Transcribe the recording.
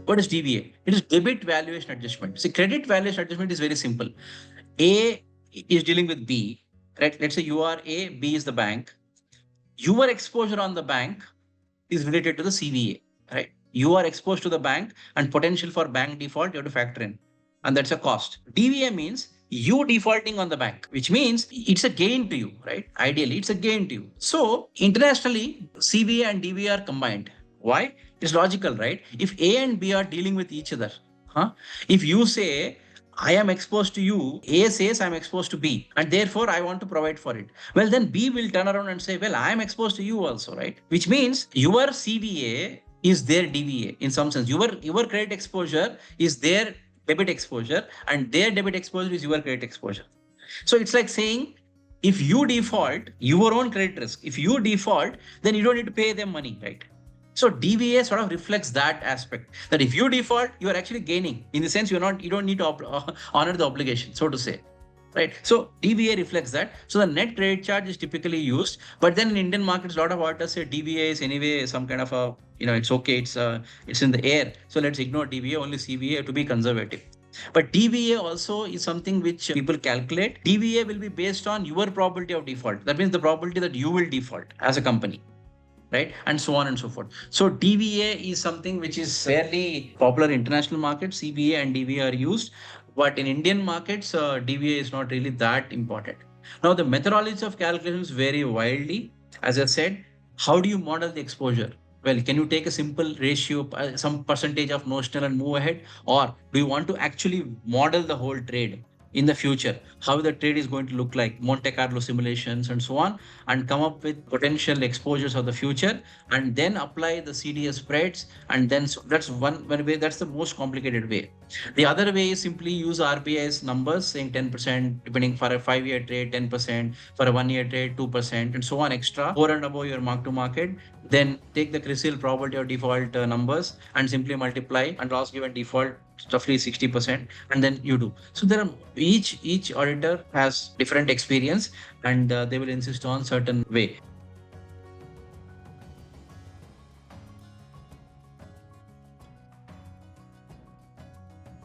What is DVA? It is debit valuation adjustment. See, credit valuation adjustment is very simple. A is dealing with B, right? Let's say you are A, B is the bank. Your exposure on the bank is related to the CVA, right? You are exposed to the bank and potential for bank default, you have to factor in. And that's a cost. DVA means you defaulting on the bank, which means it's a gain to you, right? Ideally, it's a gain to you. So internationally, CVA and DVA are combined. Why? It's logical, right? If A and B are dealing with each other, if you say, I am exposed to you, A says I'm exposed to B, and therefore I want to provide for it. Well, then B will turn around and say, well, I am exposed to you also, right? Which means your CVA is their DVA in some sense. Your credit exposure is their debit exposure, and their debit exposure is your credit exposure. So it's like saying, if you default, your own credit risk, if you default, then you don't need to pay them money, right? So DVA sort of reflects that aspect, that if you default, you are actually gaining. In the sense, you don't need to honor the obligation, so to say, right? So DVA reflects that. So the net credit charge is typically used, but then in Indian markets, a lot of auditors say DVA is anyway some kind of a, it's okay, it's in the air. So let's ignore DVA, only CVA to be conservative. But DVA also is something which people calculate. DVA will be based on your probability of default. That means the probability that you will default as a company, right? And so on and so forth. So DVA is something which is fairly popular in international markets. CVA and DVA are used, but in Indian markets, DVA is not really that important. Now, the methodologies of calculations vary wildly. As I said, how do you model the exposure? Well, can you take a simple ratio, some percentage of notional and move ahead? Or do you want to actually model the whole trade in the future, how the trade is going to look like, Monte Carlo simulations and so on, and come up with potential exposures of the future, and then apply the CDS spreads. And then that's one way, that's the most complicated way. The other way is simply use RBI's numbers, saying 10%, depending for a 5-year trade, 10%, for a 1-year trade, 2%, and so on extra, over and above your mark to market. Then take the CRISIL probability of default numbers and simply multiply, and loss given default roughly 60%, and then you do. So there are each auditor has different experience, and they will insist on certain way.